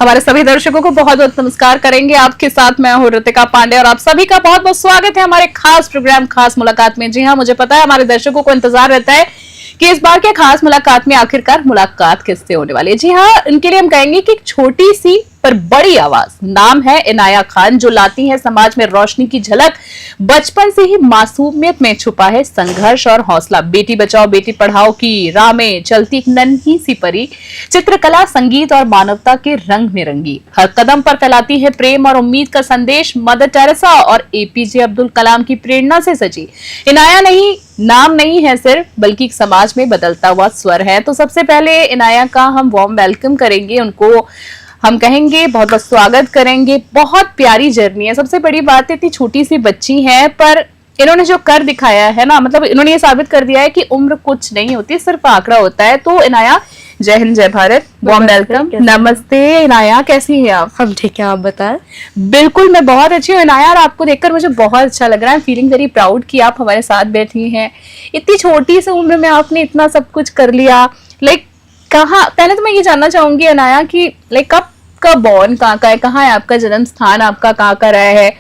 हमारे सभी दर्शकों को बहुत बहुत नमस्कार करेंगे। आपके साथ मैं हूँ ऋतिका पांडे और आप सभी का बहुत बहुत स्वागत है हमारे खास प्रोग्राम खास मुलाकात में। जी हाँ, मुझे पता है हमारे दर्शकों को इंतजार रहता है कि इस बार के खास मुलाकात में आखिरकार मुलाकात किससे होने वाली है। जी हाँ, इनके लिए हम कहेंगे कि एक छोटी सी पर बड़ी आवाज, नाम है इनाया खान, जो लाती है समाज में रोशनी की झलक। बचपन से ही मासूमियत में छुपा है संघर्ष और हौसला। बेटी बचाओ बेटी पढ़ाओ की राह में चलती एक नन्ही सी परी, चित्रकला, संगीत और मानवता के रंग में रंगी। हर कदम पर फैलाती है प्रेम और उम्मीद का संदेश। मदर टेरेसा और एपीजे अब्दुल कलाम की प्रेरणा से सजी इनाया नहीं, नाम नहीं है सिर्फ, बल्कि समाज में बदलता हुआ स्वर है। तो सबसे पहले इनाया का हम वार्म वेलकम करेंगे, उनको हम कहेंगे बहुत बहुत स्वागत करेंगे। बहुत प्यारी जर्नी है। सबसे बड़ी बात है, इतनी छोटी सी बच्ची है पर इन्होंने जो कर दिखाया है ना, मतलब इन्होंने ये साबित कर दिया है कि उम्र कुछ नहीं होती, सिर्फ आंकड़ा होता है। तो इनाया, जय हिंद जय भारत, वार्म वेलकम। नमस्ते इनाया, कैसी हैं आप? हम ठीक हैं, आप बताएं। बिल्कुल, मैं बहुत अच्छी हूँ इनाया, और आपको देखकर मुझे बहुत अच्छा लग रहा है। फीलिंग वेरी प्राउड कि आप हमारे साथ बैठी हैं। इतनी छोटी सी उम्र में आपने इतना सब कुछ कर लिया। लाइक कहाँ, पहले तो मैं ये जानना चाहूंगी इनाया कि लाइक कब का बॉर्न कहाँ का है, कहाँ है आपका जन्म स्थान, आपका कहाँ का रहा है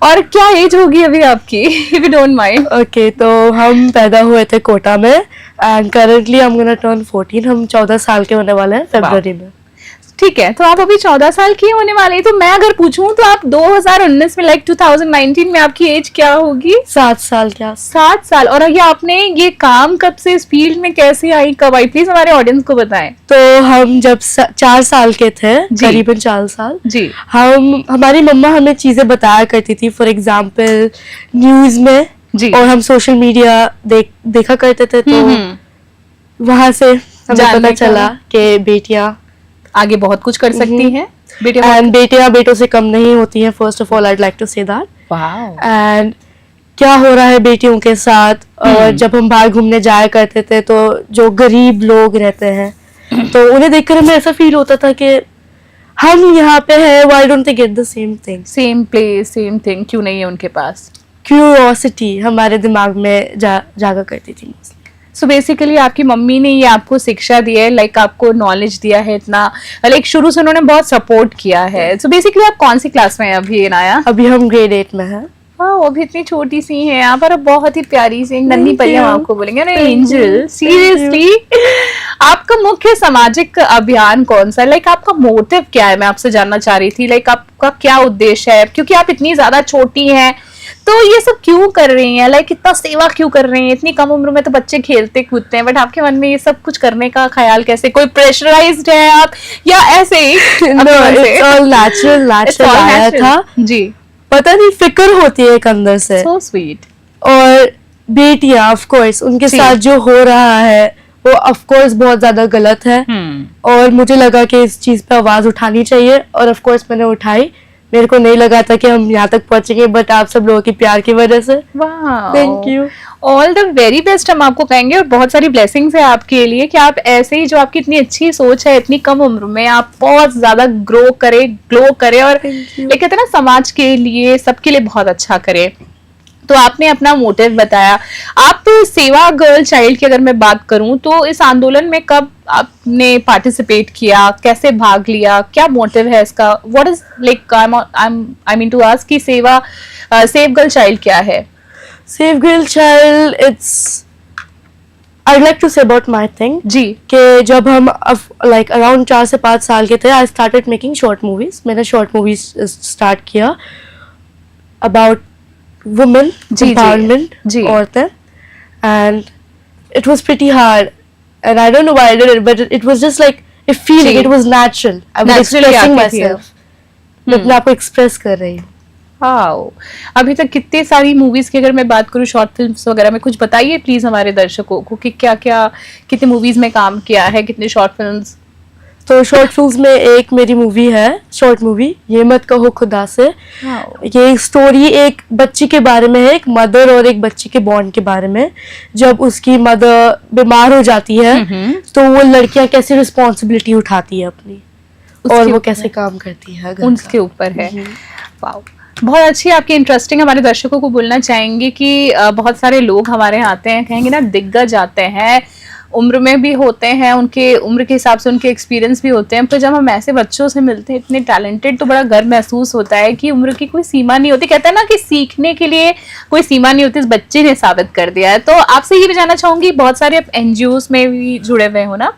और क्या एज होगी अभी आपकी, if you don't mind? Okay, तो हम पैदा हुए थे कोटा में एंड करंटली हम गोना टर्न 14। हम 14 साल के होने वाले हैं फरवरी में। ठीक है, तो आप अभी 14 साल की होने वाले हैं। तो मैं अगर पूछूं तो आप 2019 में, लाइक 2019 में आपकी एज क्या होगी? 7 साल। क्या 7 साल? और ये आपने ये काम कब से, इस फील्ड में कैसे आई, कब आई, प्लीज हमारे ऑडियंस को बताएं। तो हम जब 4 साल के थे, करीबन 4 साल जी, हमारी मम्मा हमें चीजें बताया करती थी, फॉर एग्जाम्पल न्यूज में जी, और हम सोशल मीडिया देखा करते थे। तो वहां से हमें पता चला कि बेटियां आगे बहुत कुछ कर सकती हैं, बेटियां बेटों से कम नहीं होती हैं। First of all, I'd like to say that. And क्या हो रहा है बेटियों के साथ। और जब हम बाहर घूमने जाया करते थे तो जो गरीब लोग रहते हैं तो उन्हें देखकर हमें ऐसा फील होता था कि हम यहाँ पे हैं, why don't they get the same thing, same place, same thing, क्यों नहीं है उनके पास? क्यूरियोसिटी हमारे दिमाग में जागा करती थी। सो बेसिकली आपकी मम्मी ने ये आपको शिक्षा दी है, लाइक आपको नॉलेज दिया है इतना, लाइक शुरू से उन्होंने बहुत सपोर्ट किया है। सो बेसिकली आप कौन सी क्लास में हैं अभी इनाया? अभी हम ग्रेड 8 में हैं। हाँ, वो भी इतनी छोटी सी है यहाँ पर, बहुत ही प्यारी सी नन्ही परी, हम आपको बोलेंगे ना एंजल। सीरियसली, आपका मुख्य सामाजिक अभियान कौन सा है? लाइक आपका मोटिव क्या है, मैं आपसे जानना चाह रही थी। लाइक आपका क्या उद्देश्य है, क्योंकि आप इतनी ज्यादा छोटी हैं तो ये सब क्यों कर रही हैं? लाइक इतना सेवा क्यों कर रही हैं? इतनी कम उम्र में तो बच्चे खेलते कूदते हैं, बट आपके मन में ये सब कुछ करने का ख्याल कैसे? कोई प्रेशराइज्ड है आप या ऐसे ही? इट्स ऑल नेचुरल आया था जी। पता नहीं, फिक्र होती है एक अंदर से। So sweet. और बेटियां ऑफ कोर्स, उनके साथ जो हो रहा है वो ऑफ कोर्स बहुत ज्यादा गलत है। और मुझे लगा कि इस चीज पे आवाज उठानी चाहिए और ऑफ कोर्स मैंने उठाई। मेरे को नहीं लगा था कि हम यहाँ तक पहुंचेंगे, बट आप सब लोगों की प्यार की वजह से। Thank you, all the very best हम आपको कहेंगे। और बहुत सारी ब्लेसिंग्स है आपके लिए कि आप ऐसे ही, जो आपकी इतनी अच्छी सोच है, इतनी कम उम्र में आप बहुत ज्यादा ग्लो करे और ये कहते हैं ना, समाज के लिए, सबके लिए बहुत अच्छा करे। तो आपने अपना मोटिव बताया। आप सेवा गर्ल चाइल्ड की अगर मैं बात करूं तो इस आंदोलन में कब आपने पार्टिसिपेट किया, कैसे भाग लिया, क्या मोटिव है इसका? What is like, I mean to ask कि सेव गर्ल चाइल्ड क्या है? Save girl child, it's I'd like to say about my thing जी, कि जब हम like around 4 से 5 साल के थे, I started making short movies. मैंने short movies start किया about women empowerment, औरतें, and it was pretty hard and I don't know why I did it, but it was just like a feeling, it was natural. I was expressing myself. मैं अपने आप को express कर रही हूँ। हाँ, अभी तक कितनी सारी मूवीज की अगर मैं बात करूँ, शॉर्ट फिल्म्स वगैरह में, कुछ बताइए प्लीज हमारे दर्शकों को कि क्या क्या, कितनी मूवीज में काम किया है, कितने शॉर्ट फिल्म्स? तो शॉर्ट फिल्म्स में एक मेरी मूवी है, शॉर्ट मूवी, ये मत कहो खुदा से। ये स्टोरी एक बच्ची के बारे में है, एक मदर और एक बच्ची के बॉन्ड के बारे में। जब उसकी मदर बीमार हो जाती है तो वो लड़कियां कैसे रिस्पॉन्सिबिलिटी उठाती है अपनी, और वो कैसे काम करती है, उनके ऊपर है। वाओ, बहुत अच्छी आपकी इंटरेस्टिंग। हमारे दर्शकों को बोलना चाहेंगे कि बहुत सारे लोग हमारे यहाँ आते हैं, कहेंगे ना दिग्गज आते हैं, उम्र में भी होते हैं, उनके उम्र के हिसाब से उनके एक्सपीरियंस भी होते हैं, पर जब हम ऐसे बच्चों से मिलते हैं इतने टैलेंटेड, तो बड़ा गर्व महसूस होता है कि उम्र की कोई सीमा नहीं होती। कहते हैं ना कि सीखने के लिए कोई सीमा नहीं होती, इस बच्चे ने साबित कर दिया है। तो आपसे ये भी जानना चाहूंगी, बहुत सारे आप एनजीओ में भी जुड़े हुए हो ना,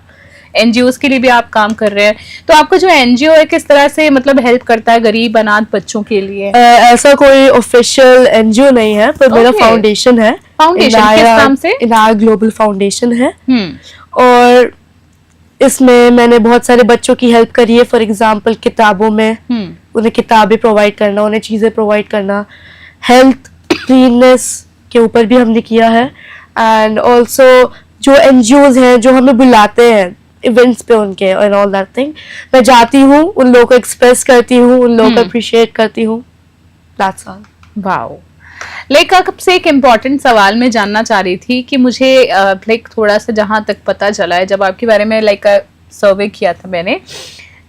एनजीओ के लिए भी आप काम कर रहे हैं, तो आपका जो एनजीओ है किस तरह से मतलब हेल्प करता है गरीब अनाथ बच्चों के लिए? ऐसा कोई ऑफिशियल एनजीओ नहीं है, पर मेरा फाउंडेशन है। फाउंडेशन किस नाम से? इनाया ग्लोबल फाउंडेशन है। और इसमें मैंने बहुत सारे बच्चों की हेल्प करी है। फॉर एग्जांपल किताबों में उन्हें किताबें प्रोवाइड करना, उन्हें चीजें प्रोवाइड करना, हेल्थ क्लीननेस के ऊपर भी हमने किया है। एंड ऑल्सो जो एनजीओज हैं जो हमें बुलाते हैं इवेंट्स पे उनके एंड ऑल दैट थिंग, मैं जाती हूँ, उन लोगों को एक्सप्रेस करती हूँ, उन लोगों को अप्रिशिएट करती हूँ। That's all. वाओ। लाइक आपसे एक इम्पॉर्टेंट सवाल मैं जानना चाह रही थी कि मुझे लाइक थोड़ा सा जहां तक पता चला है, जब आपके बारे में लाइक सर्वे किया था मैंने,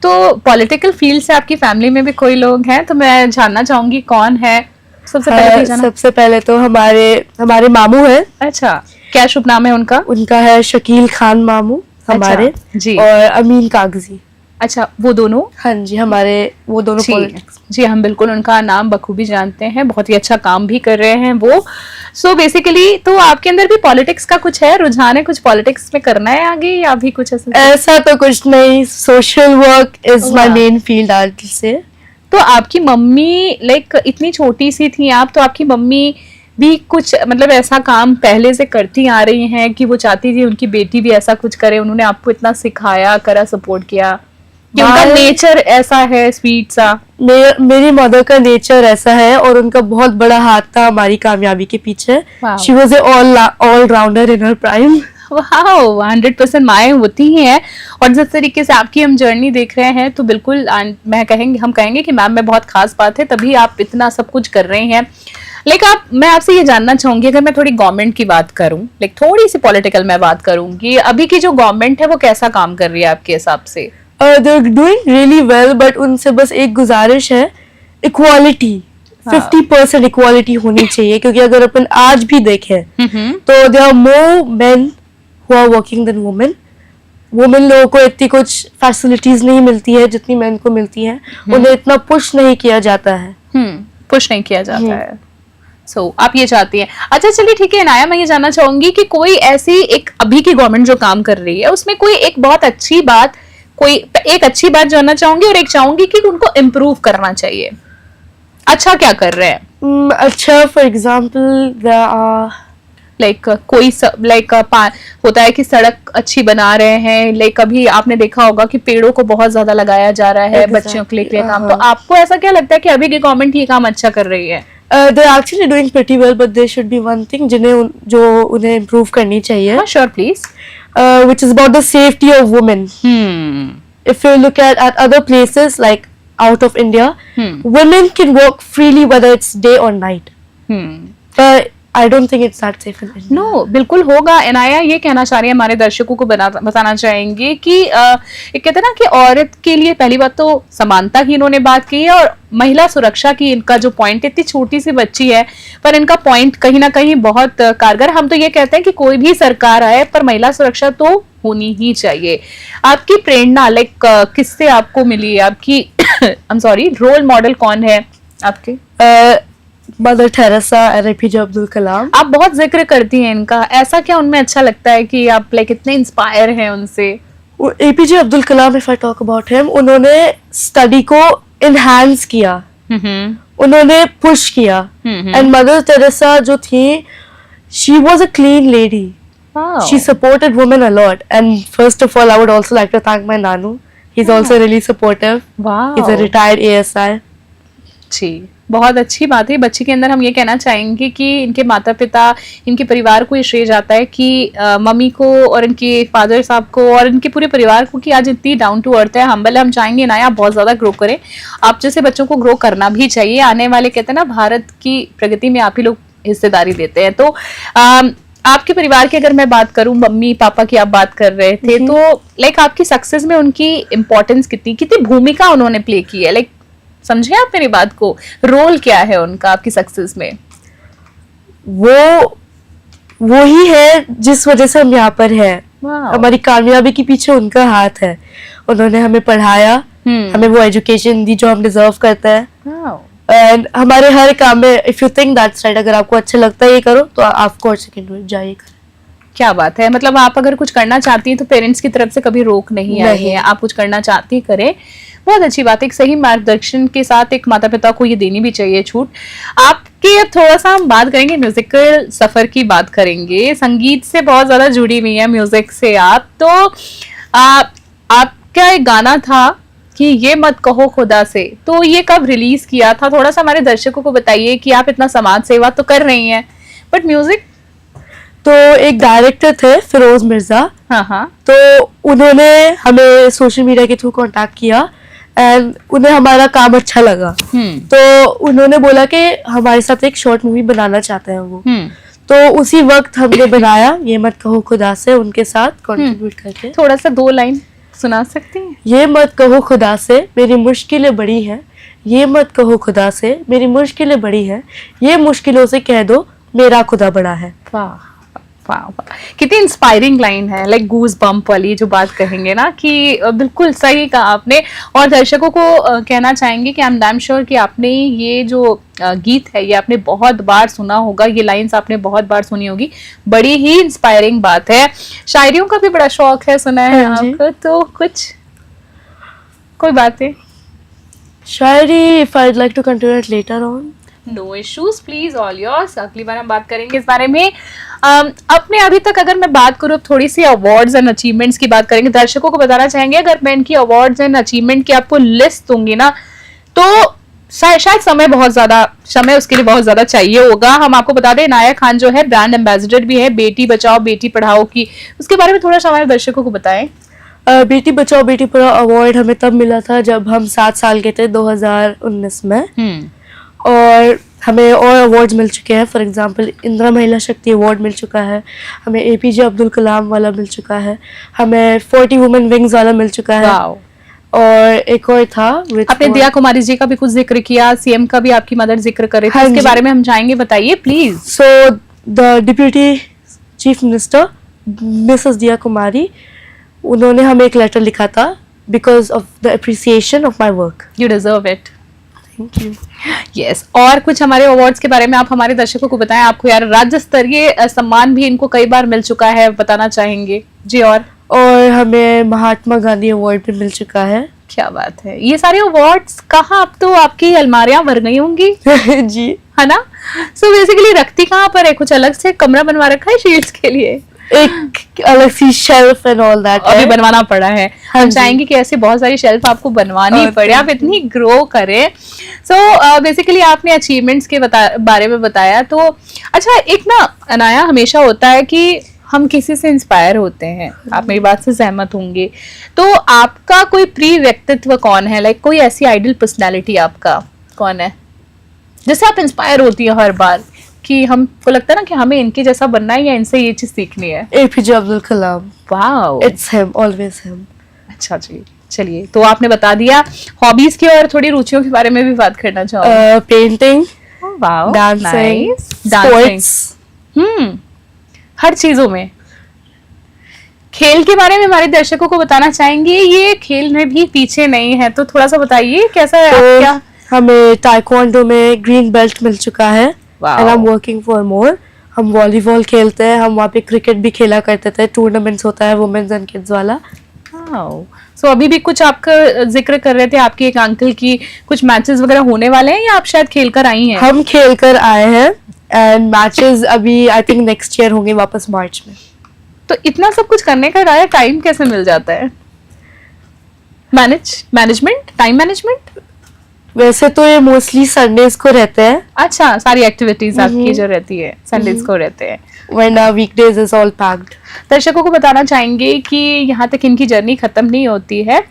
तो पॉलिटिकल फील्ड से आपकी फैमिली में भी कोई लोग हैं, तो मैं जानना चाहूंगी कौन है सबसे पहले? सबसे पहले तो हमारे मामू हैं। अच्छा, क्या शुभ नाम है उनका? उनका है शकील खान मामू हमारे। अच्छा, जी। और अमीन कागजी। अच्छा, वो दोनों? हाँ जी, वो दोनों पॉलिटिक्स। जी, हम बिल्कुल उनका नाम बखूबी जानते हैं, बहुत ही अच्छा काम भी कर रहे हैं वो। सो बेसिकली तो आपके अंदर भी पॉलिटिक्स का कुछ है, रुझान है, कुछ पॉलिटिक्स में करना है आगे, या भी कुछ ऐसा तो कुछ नहीं, social work is my main field आज से। तो आपकी मम्मी लाइक इतनी छोटी सी थी आप, तो आपकी मम्मी भी कुछ मतलब ऐसा काम पहले से करती आ रही हैं कि वो चाहती थी उनकी बेटी भी ऐसा कुछ करे, उन्होंने आपको इतना सिखाया, करा, सपोर्ट किया, कि उनका नेचर ऐसा है स्वीट सा? मेरी मदर का नेचर ऐसा है और उनका बहुत बड़ा हाथ था हमारी कामयाबी के पीछे। She was a all rounder in her prime. Wow, 100% माएँ होती ही हैं। और जिस तरीके से आपकी हम जर्नी देख रहे हैं, तो बिल्कुल हम कहेंगे कि मैम में बहुत खास बात है, तभी आप इतना सब कुछ कर रही हैं। मैं आपसे ये जानना चाहूंगी, अगर मैं थोड़ी गवर्नमेंट की बात करूं, थोड़ी सी पॉलिटिकल मैं बात करूंगी, अभी की जो गवर्नमेंट है वो कैसा काम कर रही है आपके हिसाब से? They're doing really well, but उनसे बस एक गुजारिश है, इक्वालिटी, 50% इक्वालिटी होनी चाहिए, क्योंकि अगर अपन आज भी देखें तो there are more men who are working than women. Women लोगों को इतनी कुछ फैसिलिटीज नहीं मिलती है जितनी मैन को मिलती है, उन्हें इतना पुश नहीं किया जाता है। पुश नहीं किया जाता है। आप ये चाहती हैं। अच्छा, चलिए ठीक है इनाया, मैं ये जानना चाहूंगी कि कोई ऐसी एक अभी की गवर्नमेंट जो काम कर रही है उसमें कोई एक बहुत अच्छी बात, कोई एक अच्छी बात जानना चाहूंगी, और एक चाहूंगी कि उनको इम्प्रूव करना चाहिए। अच्छा क्या कर रहे हैं? अच्छा, फॉर एग्जाम्पल कोई होता है कि सड़क अच्छी बना रहे हैं, अभी आपने देखा होगा कि पेड़ों को बहुत ज्यादा लगाया जा रहा है बच्चों के लिए काम। तो आपको ऐसा क्या लगता है कि अभी की गवर्नमेंट ये काम अच्छा कर रही है? They're actually doing pretty well, but there should be one thing जो उन्हें improve करनी चाहिए। Sure, please. Which is about the safety of women. If you look at other places like out of India, women can work freely whether it's day or night. But I don't think it's that safe in India. No, बिल्कुल होगा। इनाया ये कहना चाह रही है, हमारे दर्शकों को बताना चाहेंगे कि एक कहते हैं ना कि औरत के लिए पहली बात तो समानता की इन्होंने बात की है, और महिला सुरक्षा की इनका जो पॉइंट, इतनी छोटी सी बच्ची है पर इनका पॉइंट कहीं ना कहीं बहुत कारगर। हम तो ये कहते हैं कि कोई भी सरकार आए पर महिला सुरक्षा तो होनी ही चाहिए। आपकी प्रेरणा किससे आपको मिली? आपकी रोल मॉडल कौन है आपके? मदर टेरेसा और एपीजे अब्दुल कलाम। आप बहुत जिक्र करती हैं इनका, ऐसा क्या उनमें अच्छा लगता है कि आप इतने इंस्पायर हैं उनसे? APJ Abdul Kalam, if I talk about him, उन्होंने स्टडी को एनहांस किया, उन्होंने पुश किया। एंड मदर टेरेसा जो थी, she was a clean lady, she supported women a lot. And first of all I would also like to thank my नानू, he is also really supportive, he is a retired ASI. जी, बहुत अच्छी बात है। बच्ची के अंदर हम ये कहना चाहेंगे कि इनके माता पिता, इनके परिवार को ये श्रेय जाता है कि मम्मी को और इनके फादर साहब को और इनके पूरे परिवार को, कि आज इतनी डाउन टू अर्थ है, हम्बल है। हम चाहेंगे ना आप बहुत ज्यादा ग्रो करें, आप जैसे बच्चों को ग्रो करना भी चाहिए। आने वाले कहते हैं ना भारत की प्रगति में आप ही लोग हिस्सेदारी देते हैं। तो आपके परिवार की अगर मैं बात करूं, मम्मी पापा की आप बात कर रहे थे, तो आपकी सक्सेस में उनकी इम्पोर्टेंस कितनी भूमिका उन्होंने प्ले की है? समझे आप मेरी बात को? रोल क्या है उनका आपकी सक्सेस में? वो वो ही है जिस वजह से हम यहाँ पर हैं। Wow. हमारी कामयाबी के पीछे उनका हाथ है। उन्होंने हमें पढ़ाया, हमें वो एजुकेशन दी जो हम डिजर्व करते हैं। Wow. एंड हमारे हर काम में if you think that's right, अगर आपको अच्छा लगता है ये करो तो आप कोर्स सेकंड जाइए करें। क्या बात है, मतलब आप अगर कुछ करना चाहती हैं तो पेरेंट्स की तरफ से कभी रोक नहीं आई है, आप कुछ करना चाहती हैं करें, बहुत अच्छी बात है। एक सही मार्गदर्शन के साथ एक माता पिता को ये देनी भी चाहिए छूट। आपके अब थोड़ा सा हम बात करेंगे म्यूजिकल सफर की, बात करेंगे, संगीत से बहुत ज्यादा जुड़ी हुई है म्यूजिक से आप, तो आपका एक गाना था कि ये मत कहो खुदा से, तो ये कब रिलीज किया था? थोड़ा सा हमारे दर्शकों को बताइए कि आप इतना समाज सेवा तो कर रही हैं बट म्यूजिक। तो एक डायरेक्टर थे फिरोज मिर्जा, हाँ, तो उन्होंने हमें सोशल मीडिया के थ्रू कांटेक्ट किया एंड उन्हें हमारा काम अच्छा लगा, तो उन्होंने बोला कि हमारे साथ एक शॉर्ट मूवी बनाना चाहते हैं वो। तो उसी वक्त हमने बनाया ये मत कहो खुदा से, उनके साथ कंट्रीब्यूट करके। थोड़ा सा 2 लाइन सुना सकती हैं? ये मत कहो खुदा से मेरी मुश्किलें बड़ी हैं, ये मत कहो खुदा से मेरी मुश्किलें बड़ी हैं, ये मुश्किलों से कह दो मेरा खुदा बड़ा है। वाह वाह वाह, कितनी इंस्पायरिंग लाइन है, लाइक गूज बम्प वाली जो बात कहेंगे ना, कि बिल्कुल सही कहा आपने। और दर्शकों को कहना चाहेंगे कि आई एम डैम श्योर कि आपने ये जो गीत है ये आपने बहुत बार सुना होगा, ये लाइंस आपने बहुत बार सुनी होगी, बड़ी ही इंस्पायरिंग बात है। शायरियों का भी बड़ा शौक है सुना है आपको, तो कुछ कोई बातें शायरी if I like to continue it later on. No issues, please all yours, अगली बार हम बात करेंगे इस बारे में। अपने अभी तक अगर मैं बात करूँ थोड़ी सी अवार्ड्स एंड अचीवमेंट्स की बात करेंगे, दर्शकों को बताना चाहेंगे अगर मैं इनकी अवार्ड्स एंड अचीवमेंट की आपको लिस्ट दूंगी ना तो शायद समय उसके लिए बहुत ज्यादा चाहिए होगा। हम आपको बता दें इनाया खान जो है ब्रांड एम्बेसडर भी है बेटी बचाओ बेटी पढ़ाओ की, उसके बारे में थोड़ा सा हमारे दर्शकों को बताएं। बेटी बचाओ बेटी पढ़ाओ अवार्ड हमें तब मिला था जब हम 7 साल के थे 2019 में, और हमें और अवार्ड्स मिल चुके हैं। फॉर एग्जांपल इंदिरा महिला शक्ति अवार्ड मिल चुका है, हमें एपीजे अब्दुल कलाम वाला मिल चुका है, हमें 40 वुमेन विंग्स वाला मिल चुका है, और एक और था आपने दिया कुमारी जी का भी कुछ जिक्र किया, सीएम का भी आपकी मदर जिक्र करे थे, इसके बारे में हम चाहेंगे बताइए please. So the deputy chief minister Mrs दिया कुमारी, उन्होंने हमें एक लेटर लिखा था because of the appreciation of my work. You deserve it. Thank you. Yes, और कुछ हमारे अवार्ड्स के बारे में आप हमारे दर्शकों को बताएं। आपको यार राज्य स्तरीय सम्मान भी इनको कई बार मिल चुका है, बताना चाहेंगे जी। और हमें महात्मा गांधी अवार्ड भी मिल चुका है। क्या बात है, ये सारे अवार्ड्स कहाँ, अब तो आपकी अलमारियां भर गई होंगी जी, है ना? सो बेसिकली रखती कहाँ पर है? कुछ अलग से कमरा बनवा रखा है शील्ड्स के लिए? एक अलग सी शेल्फ एंड ऑल दैट अभी बनवाना पड़ा है। हम चाहेंगे कि ऐसे बहुत सारी शेल्फ आपको बनवानी पड़े, आप इतनी ग्रो करें। सो बेसिकली आपने अचीवमेंट्स के बारे में बताया, तो अच्छा एक ना अनाया हमेशा होता है कि हम किसी से इंस्पायर होते हैं, आप मेरी बात से सहमत होंगे, तो आपका कोई प्रिय व्यक्तित्व कौन है? लाइक कोई ऐसी आइडियल पर्सनैलिटी आपका कौन है जिससे आप इंस्पायर होती है हर बार कि हमको लगता है ना कि हमें इनके जैसा बनना है या इनसे ये चीज सीखनी है? APJ Abdul Kalam. Wow, it's him, always him. अच्छा जी, चलिए तो आपने बता दिया। हॉबीज की और थोड़ी रुचियों के बारे में भी बात करना चाहूँ। पेंटिंग, वाओ, डांसिंग, स्पोर्ट्स, हर चीजों में। खेल के बारे में हमारे दर्शकों को बताना चाहेंगे, ये खेल में भी पीछे नहीं है, तो थोड़ा सा बताइए कैसा है? तो क्या हमें ताइक्वांडो में ग्रीन बेल्ट मिल चुका है and I am working for more. हम वॉलीबॉल खेलते हैं, हम वहाँ पे क्रिकेट भी खेला करते थे, टूर्नामेंट्स होता है वुमेन्स एंड किड्स वाला। सो अभी भी कुछ आपका जिक्र कर रहे थे आपके एक अंकल की, कुछ मैचेस वगैरह होने वाले हैं या आप शायद खेल कर आई हैं? हम खेल कर आए हैं एंड मैचेस अभी आई थिंक नेक्स्ट ईयर होंगे वापस मार्च में। तो इतना सब कुछ करने का टाइम कैसे मिल जाता है? Management, time management? वैसे तो ये मोस्टली संडेज को रहते हैं। अच्छा, सारी एक्टिविटीज आपकी जो रहती है संडेज को रहते हैं, वरना वीकडेज इज ऑल पैक्ड। दर्शकों को बताना चाहेंगे कि यहाँ तक इनकी जर्नी खत्म नहीं होती है।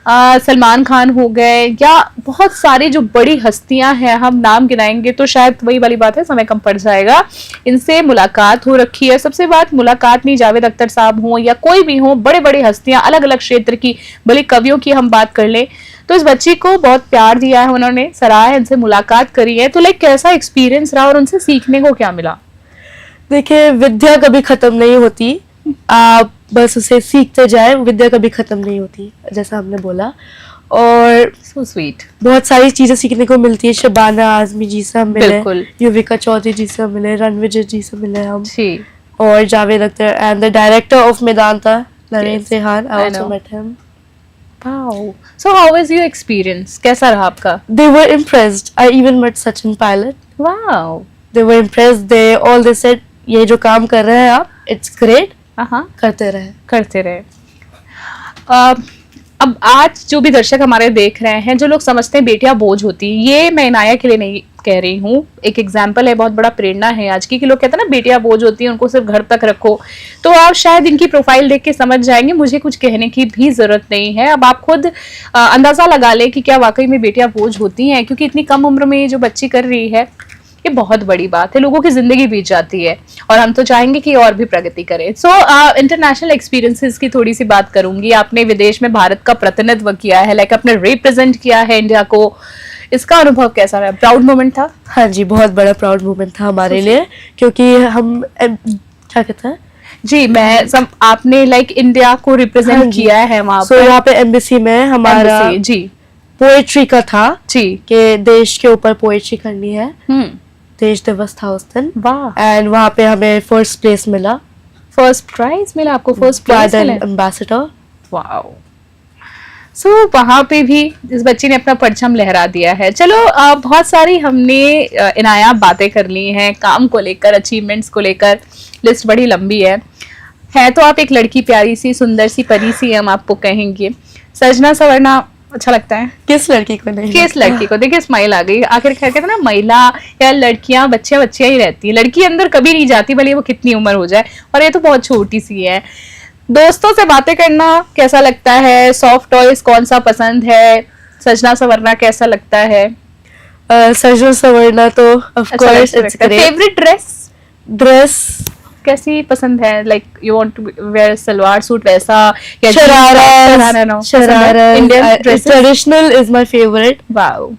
सलमान खान हो गए या बहुत सारी जो बड़ी हस्तियां हैं, हम नाम गिनाएंगे तो शायद वही वाली बात है, समय कम पड़ जाएगा। इनसे मुलाकात हो रखी है। सबसे बात मुलाकात नहीं, जावेद अख्तर साहब हो या कोई भी हो, बड़े बड़े हस्तियां अलग अलग क्षेत्र की, भले कवियों की हम बात कर लें, तो इस बच्ची को बहुत प्यार दिया है उन्होंने, सराहा है, इनसे मुलाकात करी है, तो लाइक कैसा एक्सपीरियंस रहा और उनसे सीखने को क्या मिला? देखिए, विद्या कभी खत्म नहीं होती, आप बस उसे सीखते जाए, विद्या कभी खत्म नहीं होती, जैसा हमने बोला। और सो स्वीट। बहुत सारी चीजें सीखने को मिलती है। शबाना आजमी जी से हम मिले, बिल्कुल। युविका चौधरी जी से हम मिले, रणविजय जी से मिले हम, जी। और Javed Akhtar and the director of Medanta, Narendra Yes, Trehan, I I also know. Met him. Wow. So how was your experience? कैसा रहा आपका? They were impressed. I even met Sachin Pilot. Wow. They were impressed. They said, ये जो काम कर रहे हैं आप, it's great. हाँ, करते रहे। करते रहे। अब आज जो भी दर्शक हमारे देख रहे हैं, जो लोग समझते हैं बेटियां बोझ होती, ये मैं इनाया के लिए नहीं कह रही हूँ, एक एग्जाम्पल है, बहुत बड़ा प्रेरणा है आज की, कि लोग कहते हैं ना बेटियां बोझ होती हैं, उनको सिर्फ घर तक रखो। तो आप शायद इनकी प्रोफाइल देख के समझ जाएंगे, मुझे कुछ कहने की भी जरूरत नहीं है। अब आप खुद अंदाजा लगा ले कि क्या वाकई में बेटियां बोझ होती हैं, क्योंकि इतनी कम उम्र में जो बच्ची कर रही है, ये बहुत बड़ी बात है, लोगों की जिंदगी बीत जाती है, और हम तो चाहेंगे कि और भी प्रगति करें। सो इंटरनेशनल एक्सपीरियंसेस की थोड़ी सी बात करूंगी। आपने विदेश में भारत का प्रतिनिधित्व किया है, लाइक आपने रिप्रेजेंट किया है इंडिया को, इसका अनुभव कैसा रहा? प्राउड मोमेंट था? हाँ जी, बहुत बड़ा प्राउड मोमेंट था हमारे लिए, क्योंकि हम क्या कहते हैं जी, मैं आपने लाइक इंडिया को रिप्रेजेंट किया है वहाँ पर। यहाँ पे एम्बेसी में हमारा जी पोएट्री का था जी, कि देश के ऊपर पोएट्री करनी है। देश दिवस था उस दिन। वाह। एंड वहाँ पे हमें फर्स्ट प्लेस मिला। फर्स्ट प्राइज मिला आपको? फर्स्ट प्राइज मिला? एम्बेसडर। वाओ। सो वहाँ पे भी इस बच्ची ने अपना परचम लहरा दिया है। चलो बहुत सारी हमने इनाया बातें कर ली हैं काम को लेकर, अचीवमेंट्स को लेकर, लिस्ट बड़ी लंबी है तो आप एक लड़की, प्यारी सी सुंदर सी परी सी हम आपको कहेंगे। सजना सवरना अच्छा लगता है? किस लड़की को नहीं? किस लड़की को? देखिए स्माइल आ गई। आखिर कहते हैं ना, महिला या लड़कियां बच्चियां ही रहती है, लड़की अंदर कभी नहीं जाती, भले वो कितनी उम्र हो जाए, और ये तो बहुत छोटी सी है। दोस्तों से बातें करना कैसा लगता है? सॉफ्ट टॉयज कौन सा पसंद है? सजना सवरना कैसा लगता है? सजना सवरना तो of course it's great. Favourite dress कैसी पसंद है? Like you want to wear salwar suit वैसा या sharara? Indian traditional is my favourite. Wow.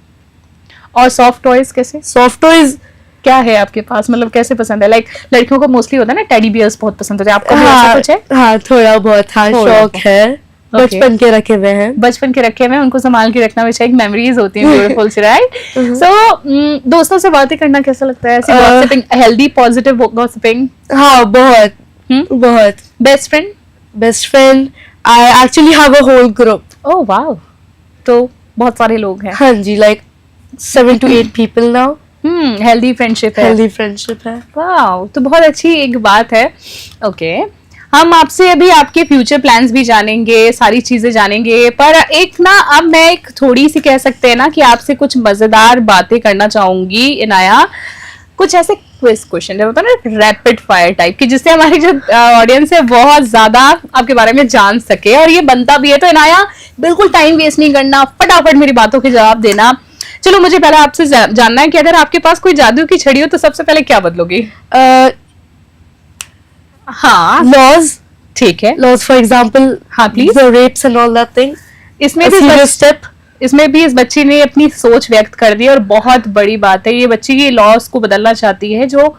और सॉफ्ट टॉयज कैसे? सॉफ्ट टॉयज क्या है आपके पास, मतलब कैसे पसंद है? लाइक लड़कियों को मोस्टली होता है ना, टेडी बियर्स बहुत पसंद होते हैं, आपको भी ऐसा कुछ है? हाँ, थोड़ा बहुत शौक है। बचपन के रखे हुए हैं, उनको संभाल के रखना हमेशा एक मेमोरीज होती है, ब्यूटीफुल सी, राइट? सो दोस्तों से बातें करना कैसा लगता है? ऐसे गॉसिपिंग, हेल्दी पॉजिटिव गॉसिपिंग? हाँ, बहुत। Best friend I actually have a whole group. Oh wow, तो बहुत सारे लोग हैं। हाँ जी, like 7 to 8 people now. Healthy friendship है। वाओ, तो बहुत अच्छी एक बात है। ओके, हम आपसे अभी आपके फ्यूचर प्लान्स भी जानेंगे, सारी चीजें जानेंगे, पर एक ना अब मैं एक थोड़ी सी कह सकते हैं ना कि आपसे कुछ मजेदार बातें करना चाहूंगी इनाया। कुछ ऐसे क्विज क्वेश्चन होता है ना, रैपिड फायर टाइप की, जिससे हमारी जो ऑडियंस है बहुत ज्यादा आपके बारे में जान सके, और ये बनता भी है। तो इनाया, बिल्कुल टाइम वेस्ट नहीं करना, फटाफट मेरी बातों के जवाब देना। चलो, मुझे पहले आपसे जानना है कि अगर आपके पास कोई जादू की छड़ी हो तो सबसे पहले क्या बदलोगी? हाँ, लॉज। ठीक है, लॉज फॉर एग्जांपल। हाँ please. The reps and all that thing. इसमें भी इस बच्ची ने अपनी सोच व्यक्त कर दी, और बहुत बड़ी बात है, ये बच्ची ये लॉज को बदलना चाहती है जो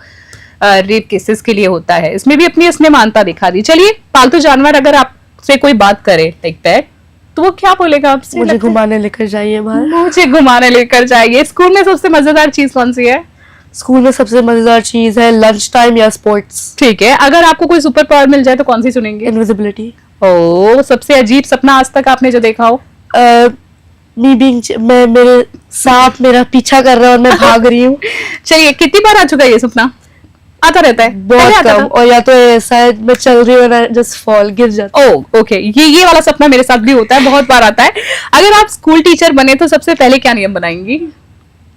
रेप केसेस के लिए होता है। इसमें भी अपनी इसने मानता दिखा दी। चलिए, पालतू जानवर अगर आपसे कोई बात करे, लाइक पेट, तो वो क्या बोलेगा आपसे? मुझे घुमाने लेकर जाइए बाहर। मुझे घुमाने लेकर जाइए। स्कूल में सबसे मजेदार चीज कौन सी है? स्कूल में सबसे मजेदार चीज है लंच टाइम या स्पोर्ट्स। ठीक है, अगर आपको कोई सुपर पावर मिल जाए तो कौन सी चुनेंगे? इनविजिबिलिटी। ओह, सबसे अजीब सपना आज तक आपने जो देखा हो? मेरे सांप मेरा पीछा कर रहा है और मैं भाग रही हूँ। चलिए, कितनी बार आ चुका है ये सपना? आता रहता है? बहुत कम। और या तो ऐसा है मैं चल रही हूँ, जस्ट फॉल, गिर जाता। ओह ओके, ये वाला सपना मेरे साथ भी होता है, बहुत बार आता है। अगर आप स्कूल टीचर बने तो सबसे पहले क्या नियम बनाएंगी?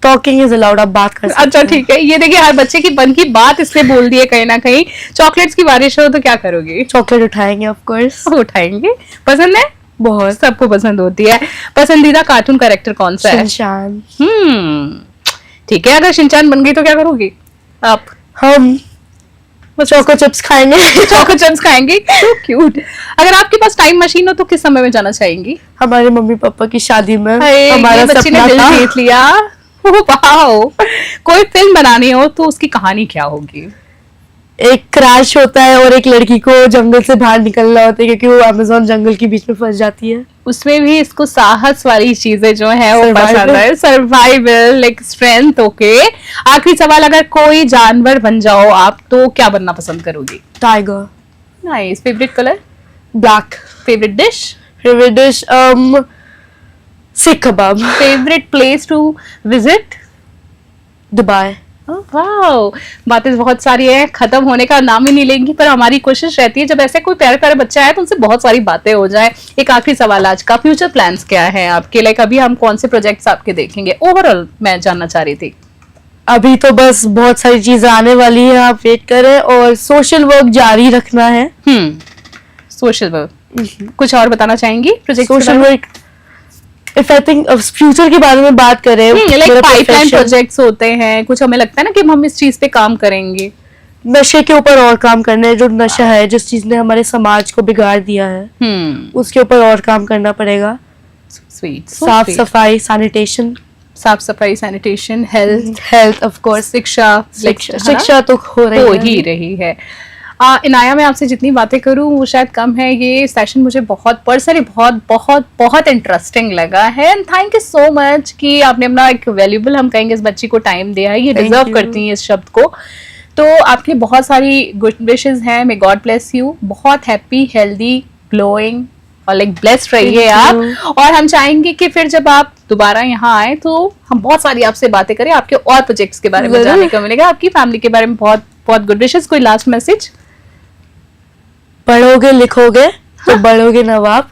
टॉकिंग इज अलाउड, आप बात कर सकते हैं। अच्छा ठीक है, ये देखिए हर बच्चे की मन की बात इसने बोल दी है कहीं ना कहीं। चॉकलेट्स की बारिश हो तो क्या करोगी? चॉकलेट उठाएंगे, ऑफ कोर्स उठाएंगे। पसंद है? बहुत, सबको पसंद होती है। पसंदीदा कार्टून कैरेक्टर कौन सा है? शिनचान। ठीक है, अगर शिनचान बन गई तो क्या करोगी आप? हम चोको चिप्स खाएंगे। चोको चिप्स खाएंगे, so क्यूट। अगर आपके पास टाइम मशीन हो तो किस समय में जाना चाहेंगी? हमारे मम्मी पापा की शादी में। हमारा बच्ची ने दिल जीत लिया। वाओ। कोई फिल्म बनानी हो तो उसकी कहानी क्या होगी? एक क्रैश होता है और एक लड़की को जंगल से बाहर निकलना होता है क्योंकि वो अमेज़न जंगल के बीच में फंस जाती है। उसमें भी इसको साहस वाली चीजें जो है वो Survival. पसंद है, सर्वाइवल, लाइक स्ट्रेंथ। ओके, आखिरी सवाल, अगर कोई जानवर बन जाओ आप तो क्या बनना पसंद करोगी? Tiger. Nice. Favourite colour? Black. Favourite dish? Favourite dish seekh kebab. Favourite place to visit? Dubai. Wow, बातें बहुत सारी है, खत्म होने का नाम ही नहीं लेंगी, पर हमारी कोशिश रहती है जब ऐसे कोई प्यारे प्यारे बच्चा है तो उनसे बहुत सारी बातें हो जाए। एक आखिरी सवाल आज का, फ्यूचर प्लान्स क्या है आपके? लाइक अभी हम कौन से प्रोजेक्ट्स आपके देखेंगे ओवरऑल, मैं जानना चाह रही थी। अभी तो बस बहुत सारी चीजें आने वाली है, आप वेट करें, और सोशल वर्क जारी रखना है। सोशल वर्क, कुछ और बताना चाहेंगी project? Social work, if I think future के बारे में बात करें, लाइक मेरा पाइपलाइन profession- प्रोजेक्ट्स होते हैं कुछ, हमें लगता है ना कि हम इस चीज पे काम करेंगे। नशे के ऊपर और काम करना है। जो नशा है, जिस चीज ने हमारे समाज को बिगाड़ दिया है, उसके ऊपर और काम करना पड़ेगा। स्वीट। साफ सफाई, सैनिटेशन। साफ सफाई, सैनिटेशन, हेल्थ ऑफ कोर्स, शिक्षा। शिक्षा तो हो ही रही है। इनाया, मैं आपसे जितनी बातें करूं वो शायद कम है। ये सेशन मुझे बहुत पर्सनली बहुत बहुत बहुत इंटरेस्टिंग लगा है, and thank you so much कि आपने अपना एक वैल्यूबल, हम कहेंगे, इस बच्ची को टाइम दिया है। ये डिजर्व करती हैं इस शब्द को। तो आपके बहुत सारी गुड विशेस हैं। May God bless you. बहुत हैप्पी, हेल्दी, ग्लोइंग और लाइक ब्लेस्ड रहिए आप। और हम चाहेंगे कि फिर जब आप दोबारा यहाँ आए तो हम बहुत सारी आपसे बातें करें, आपके और प्रोजेक्ट्स के बारे में जानने को मिलेगा, आपकी फैमिली के बारे में बहुत बहुत गुड विशेस। कोई लास्ट मैसेज? पढ़ोगे लिखोगे तो बढ़ोगे नवाब,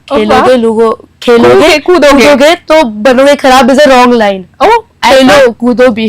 खेलोगे कूदोगे तो बनोगे खराब। Is a wrong line. खेलो कूदो भी।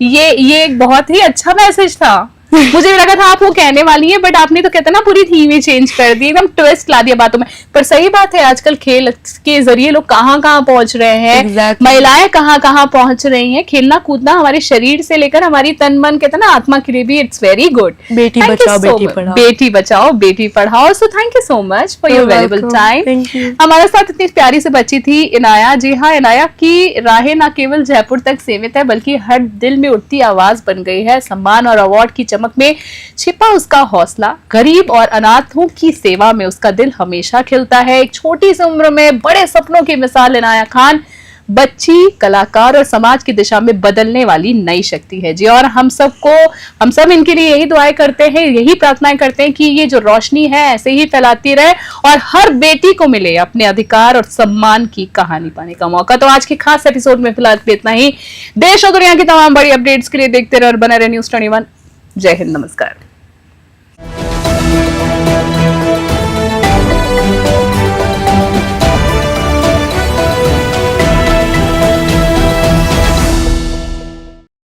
ये एक बहुत ही अच्छा मैसेज था। मुझे लगा था आप वो कहने वाली है, बट आपने तो कहते ना पूरी थीम ही चेंज कर दी, एकदम ट्विस्ट ला दिया बातों में। पर सही बात है, आजकल खेल के जरिए लोग कहाँ कहाँ पहुंच रहे हैं। Exactly. महिलाएं कहाँ कहाँ पहुंच रही हैं। खेलना कूदना हमारे शरीर से लेकर हमारी तन मन, कहते ना, आत्मा के लिए भी it's very good. Beti Bachao Beti Padhao. Beti Bachao Beti Padhao. So thank you so much for your valuable time. हमारे साथ इतनी प्यारी सी बच्ची थी इनाया। जी हाँ, इनाया की राहें ना केवल जयपुर तक सीमित है, बल्कि हर दिल में उठती आवाज बन गई है। सम्मान और अवार्ड की चमक में छिपा उसका हौसला, गरीब और अनाथों की सेवा में उसका दिल हमेशा खिलता है। एक छोटी सी उम्र में बड़े सपनों की मिसाल इनाया खान, बच्ची, कलाकार और समाज की दिशा में बदलने वाली नई शक्ति है जी। और हम सब इनके लिए यही दुआएं करते हैं, यही प्रार्थनाएं करते हैं कि ये जो रोशनी है ऐसे ही फैलाती रहे और हर बेटी को मिले अपने अधिकार और सम्मान की कहानी पाने का मौका। तो आज के खास एपिसोड में फिलहाल इतना ही। देश और दुनिया की तमाम बड़ी अपडेट्स के लिए देखते रहे और बने रहे न्यूज़ 21। जय हिंद, नमस्कार।